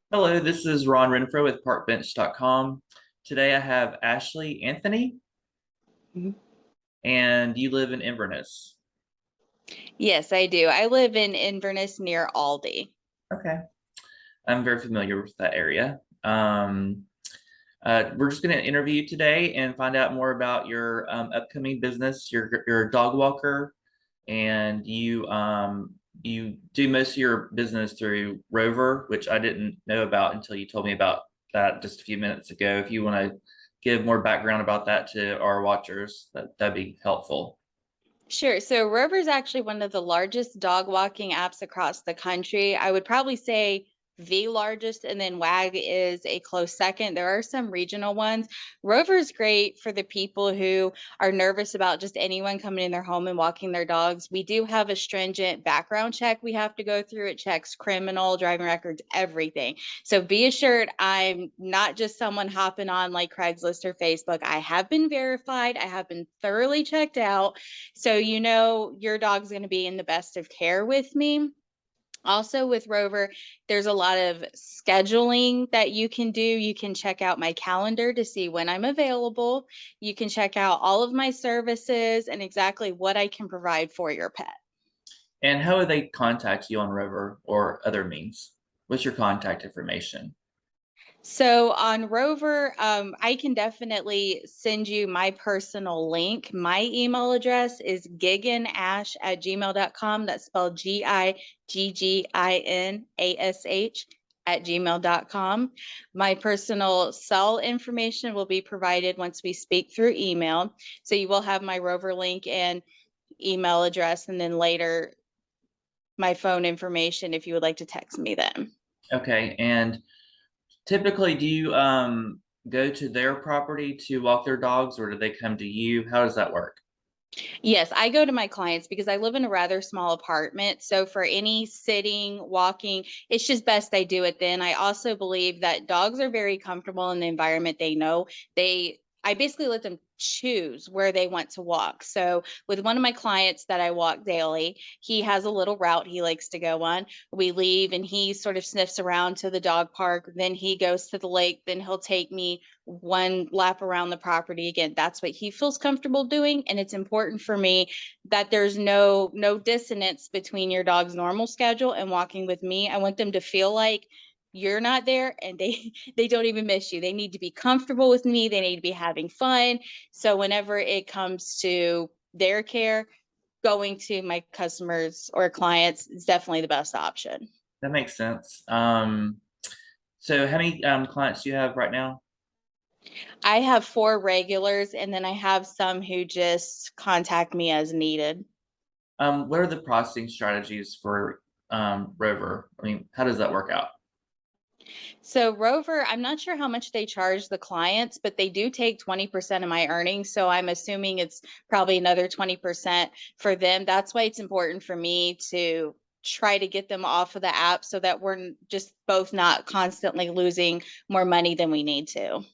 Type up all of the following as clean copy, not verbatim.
Hello, this is Ron Renfro with Parkbench.com. Today I have Ashley Anthony, Mhm. and you live in Inverness. Yes, I do. I live in Inverness near Aldi. Okay, I'm very familiar with that area. We're just going to interview you today and find out more about your upcoming business. You're a dog walker, and you do most of your business through Rover, which I didn't know about until you told me about that just a few minutes ago. If you want to give more background about that to our watchers, that'd be helpful. Sure. So Rover is actually one of the largest dog walking apps across the country. I would probably say the largest, and then WAG is a close second. There are some regional ones. Rover is great for the people who are nervous about just anyone coming in their home and walking their dogs. We do have a stringent background check we have to go through. It checks criminal, driving records, everything. So be assured I'm not just someone hopping on like Craigslist or Facebook. I have been verified, I have been thoroughly checked out, so you know your dog's going to be in the best of care with me. Also with Rover, there's a lot of scheduling that you can do. You can check out my calendar to see when I'm available. You can check out all of my services and exactly what I can provide for your pet. And how would they contact you on Rover or other means? What's your contact information? So on Rover, I can definitely send you my personal link. My email address is gigginash@gmail.com. That's spelled GIGGINASH@gmail.com. My personal cell information will be provided once we speak through email. So you will have my Rover link and email address, and then later my phone information if you would like to text me then. Okay, and typically, do you go to their property to walk their dogs, or do they come to you? How does that work? Yes, I go to my clients because I live in a rather small apartment. So for any sitting, walking, it's just best I do it then. I also believe that dogs are very comfortable in the environment they know. I basically let them choose where they want to walk. So with one of my clients that I walk daily, he has a little route he likes to go on. We leave and he sort of sniffs around to the dog park. Then he goes to the lake. Then he'll take me one lap around the property again. That's what he feels comfortable doing, and it's important for me that there's no dissonance between your dog's normal schedule and walking with me. I want them to feel like you're not there and they they don't even miss you. They need to be comfortable with me, they need to be having fun. So whenever it comes to their care, going to my customers or clients is definitely the best option. That makes sense. So how many clients do you have right now? I have four regulars, and then I have some who just contact me as needed. What are the pricing strategies for Rover? I mean, how does that work out? So Rover, I'm not sure how much they charge the clients, but they do take 20% of my earnings. So I'm assuming it's probably another 20% for them. That's why it's important for me to try to get them off of the app so that we're just both not constantly losing more money than we need to.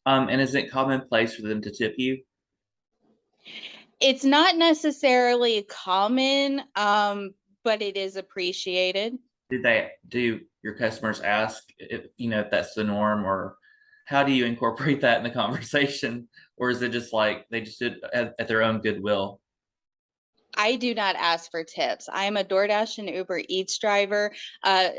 And is it commonplace for them to tip you? It's not necessarily common, but it is appreciated. Do your customers ask if if that's the norm, or how do you incorporate that in the conversation? Or is it just like they just do it at their own goodwill? I do not ask for tips. I am a DoorDash and Uber Eats driver.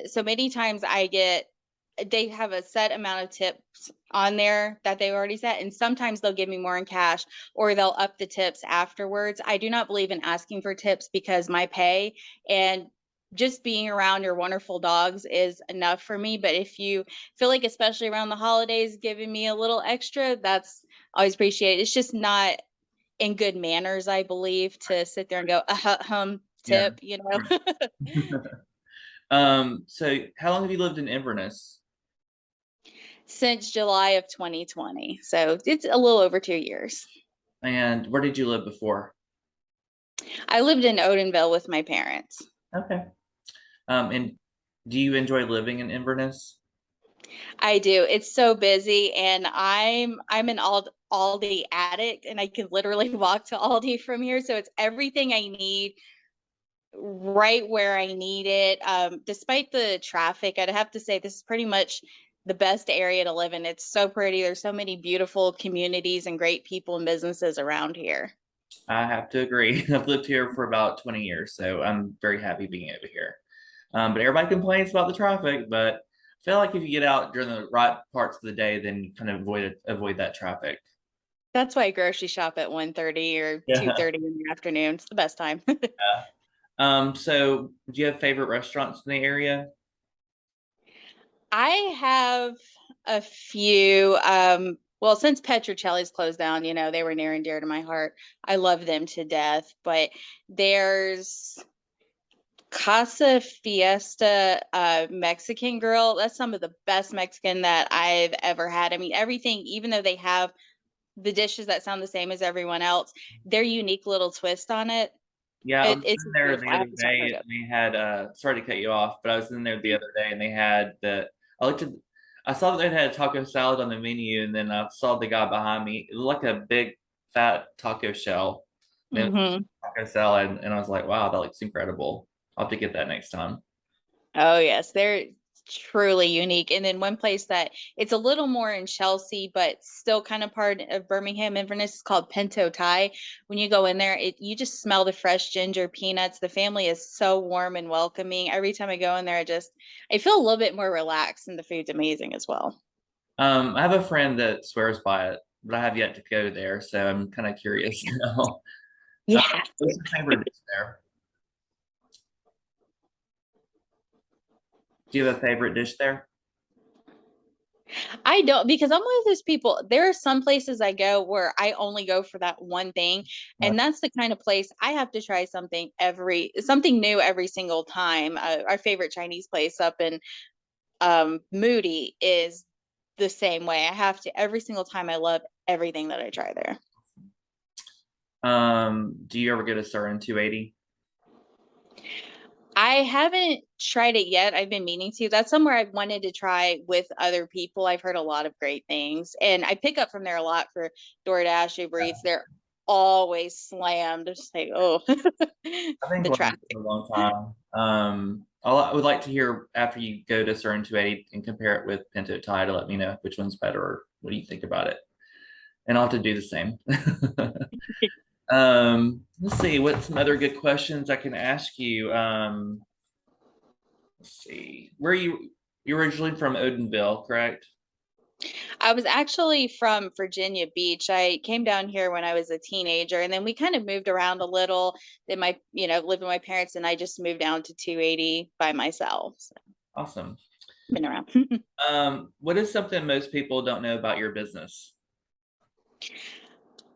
So many times they have a set amount of tips on there that they already set, and sometimes they'll give me more in cash or they'll up the tips afterwards. I do not believe in asking for tips because my pay and just being around your wonderful dogs is enough for me. But if you feel like, especially around the holidays, giving me a little extra, that's always appreciated. It's just not in good manners, I believe, to sit there and go, Yeah. tip, you know. So how long have you lived in Inverness? Since July of 2020. So it's a little over 2 years. And where did you live before? I lived in Odenville with my parents. Okay. And do you enjoy living in Inverness? I do. It's so busy, and I'm an Aldi addict, and I can literally walk to Aldi from here. So it's everything I need right where I need it. Despite the traffic, I'd have to say this is pretty much the best area to live in. It's so pretty. There's so many beautiful communities and great people and businesses around here. I have to agree. I've lived here for about 20 years, so I'm very happy being over here. But everybody complains about the traffic, but I feel like if you get out during the right parts of the day, then you kind of avoid that traffic. That's why I grocery shop at 1:30 or Yeah. 2:30 in the afternoon. It's the best time. So do you have favorite restaurants in the area? I have a few. Well, since Petrocelli's closed down, they were near and dear to my heart. I love them to death. But there's Casa Fiesta Mexican Grill. That's some of the best Mexican that I've ever had. I mean, everything, even though they have the dishes that sound the same as everyone else, their unique little twist on it. Yeah, I was It's in just there beautiful. the I other have to try day it. and they had sorry to cut you off, but I was in there the other day and they had I looked at I saw that they had a taco salad on the menu and then I saw the guy behind me. It looked like a big fat taco shell. And it was Hmm. taco salad and I was like, wow, that looks incredible. I'll have to get that next time. Oh yes, they're truly unique. And then one place that it's a little more in Chelsea, but still kind of part of Birmingham, Inverness, is called Pinto Thai. When you go in there, you just smell the fresh ginger peanuts. The family is so warm and welcoming. Every time I go in there, I feel a little bit more relaxed, and the food's amazing as well. I have a friend that swears by it, but I have yet to go there, so I'm kind of curious now. Yeah. What's your favorite dish there? Do you have a favorite dish there? I don't, because I'm one of those people. There are some places I go where I only go for that one thing, Uh, and that's the kind of place I have to try something new every single time. Our favorite Chinese place up in Moody is the same way. I have to every single time. I love everything that I try there. do you ever get a Sir 280? I haven't tried it yet. I've been meaning to. That's somewhere I've wanted to try with other people. I've heard a lot of great things, and I pick up from there a lot for DoorDash, Uber Eats. They're always slammed. Just like, oh, I've been the going traffic. for a long time. I would like to hear after you go to Sir 280 and compare it with Pinto Thai to let me know which one's better or what do you think about it. And I'll have to do the same. Let's see what some other good questions I can ask you. Let's see. You're originally from Odenville, correct? I was actually from Virginia Beach. I came down here when I was a teenager, and then we kind of moved around a little. Then lived with my parents, and I just moved down to 280 by myself. So Awesome. been around. What is something most people don't know about your business?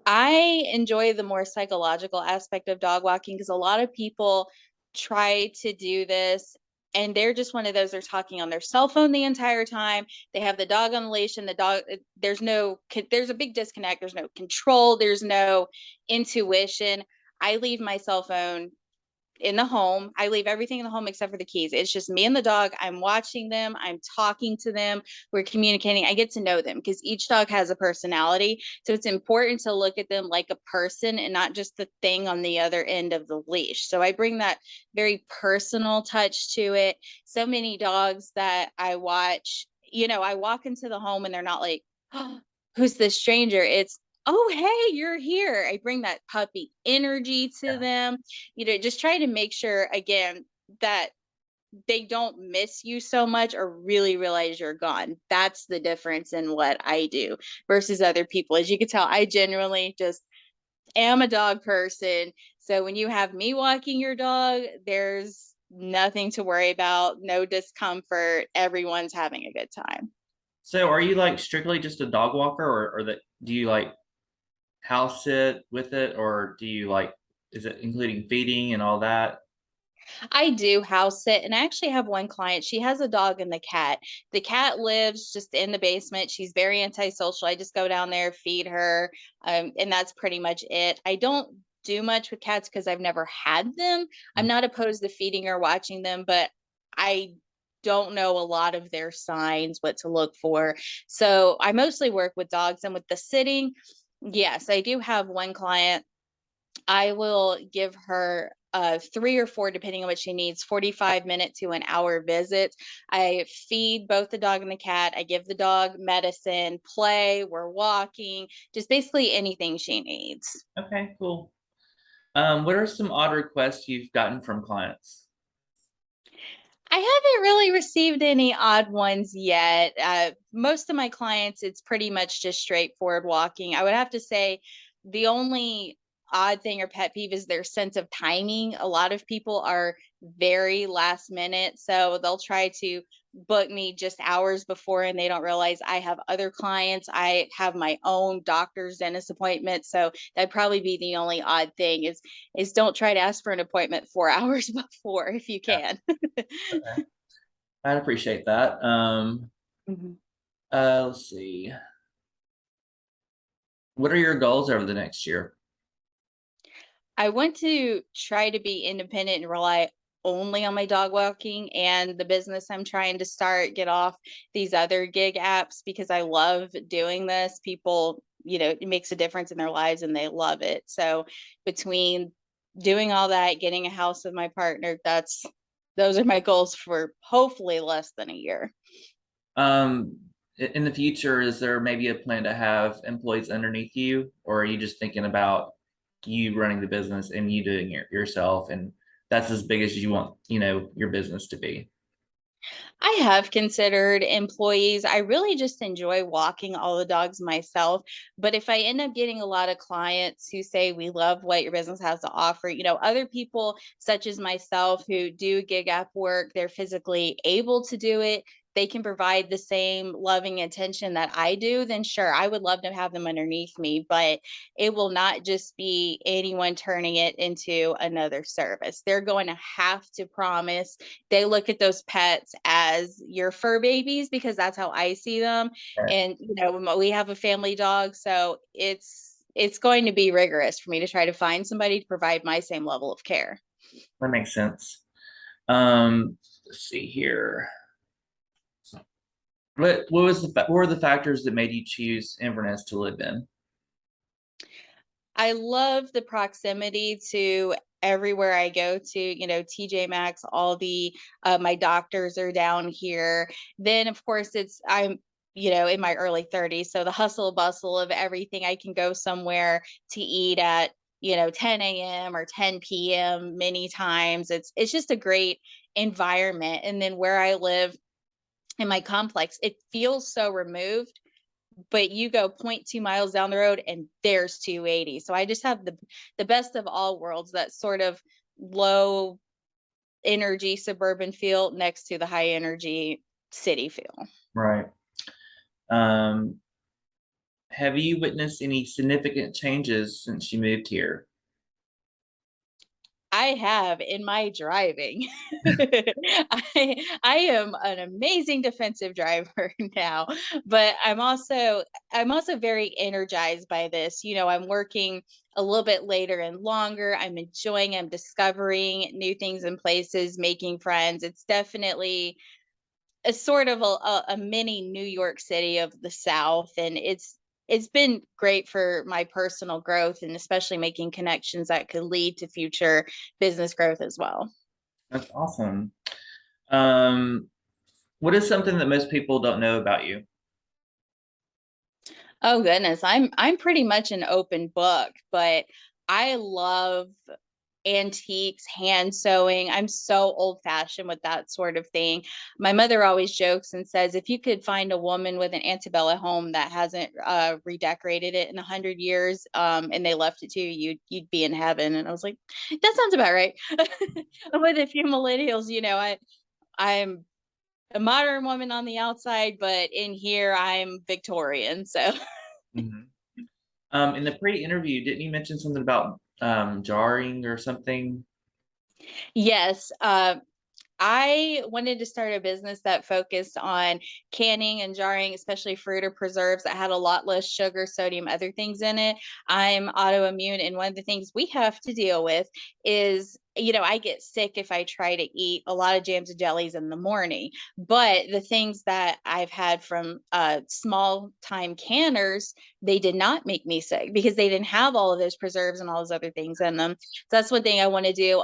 I enjoy the more psychological aspect of dog walking because a lot of people try to do this and they're just one of those, they're talking on their cell phone the entire time. They have the dog on the leash and the dog, there's a big disconnect. There's no control, there's no intuition. I leave my cell phone in the home. I leave everything in the home except for the keys. It's just me and the dog. I'm watching them. I'm talking to them. We're communicating. I get to know them because each dog has a personality. So it's important to look at them like a person and not just the thing on the other end of the leash. So I bring that very personal touch to it. So many dogs that I watch, I walk into the home and they're not like, oh, who's this stranger? It's, oh, hey, you're here. I bring that puppy energy to them, just try to make sure again that they don't miss you so much or really realize you're gone. That's the difference in what I do versus other people. As you can tell, I genuinely just am a dog person. So when you have me walking your dog, there's nothing to worry about, no discomfort. Everyone's having a good time. So are you like strictly just a dog walker or that do you like house sit with it or do you like is it including feeding and all that? I do house sit, and I actually have one client. She has a dog and the cat. The cat lives just in the basement. She's very antisocial. I just go down there, feed her, and that's pretty much it. I don't do much with cats because I've never had them. I'm not opposed to feeding or watching them, but I don't know a lot of their signs, what to look for. So I mostly work with dogs, and with the sitting, yes, I do have one client. I will give her three or four, depending on what she needs, 45-minute to an hour visits. I feed both the dog and the cat. I give the dog medicine, play, we're walking, just basically anything she needs. Okay, cool. What are some odd requests you've gotten from clients? I haven't really received any odd ones yet. Most of my clients, it's pretty much just straightforward walking. I would have to say the only odd thing or pet peeve is their sense of timing. A lot of people are very last minute, so they'll try to book me just hours before and they don't realize I have other clients. I have my own doctor's dentist appointment, so that'd probably be the only odd thing is don't try to ask for an appointment 4 hours before if you Yeah, can. okay. I'd appreciate that. Mhm. Let's see. What are your goals over the next year? I want to try to be independent and rely only on my dog walking and the business I'm trying to start, get off these other gig apps because I love doing this. People, it makes a difference in their lives and they love it. So between doing all that, getting a house with my partner, those are my goals for hopefully less than a year. Um, in the future, is there maybe a plan to have employees underneath you, or are you just thinking about you running the business and you doing it yourself, and that's as big as you want, your business to be? I have considered employees. I really just enjoy walking all the dogs myself. But if I end up getting a lot of clients who say, we love what your business has to offer, other people such as myself who do gig app work, they're physically able to do it. They can provide the same loving attention that I do, then sure, I would love to have them underneath me. But it will not just be anyone turning it into another service. They're going to have to promise they look at those pets as your fur babies because that's how I see them. Right. And we have a family dog, so it's going to be rigorous for me to try to find somebody to provide my same level of care. That makes sense. Let's see here. What were the factors that made you choose Inverness to live in? I love the proximity to everywhere I go to, TJ Maxx, Aldi, my doctors are down here. Then of course I'm in my early 30s, so the hustle bustle of everything. I can go somewhere to eat at 10 a.m. or 10 p.m. many times. It's just a great environment. And then where I live in my complex, it feels so removed, but you go 0.2 miles down the road and there's 280. So I just have the best of all worlds, that sort of low energy suburban feel next to the high energy city feel. Right. Um, have you witnessed any significant changes since you moved here? I have in my driving. I am an amazing defensive driver now, but I'm also very energized by this. I'm working a little bit later and longer. I'm discovering new things and places, making friends. It's definitely a sort of a mini New York City of the South, and it's been great for my personal growth and especially making connections that could lead to future business growth as well. That's awesome. Um, what is something that most people don't know about you? Oh goodness, I'm pretty much an open book, but I love antiques, hand sewing. I'm so old fashioned with that sort of thing. My mother always jokes and says, if you could find a woman with an antebellum home that hasn't redecorated it in 100 years, and they left it to you, you'd be in heaven. And I was like, that sounds about right. With a few millennials, I'm a modern woman on the outside, but in here I'm Victorian. So Mhm. In the pre-interview, didn't you mention something about jarring or something? yes, I wanted to start a business that focused on canning and jarring, especially fruit or preserves that had a lot less sugar, sodium, other things in it. I'm autoimmune, and one of the things we have to deal with is, I get sick if I try to eat a lot of jams and jellies in the morning. But the things that I've had from small time canners, they did not make me sick because they didn't have all of those preserves and all those other things in them. So that's one thing I want to do.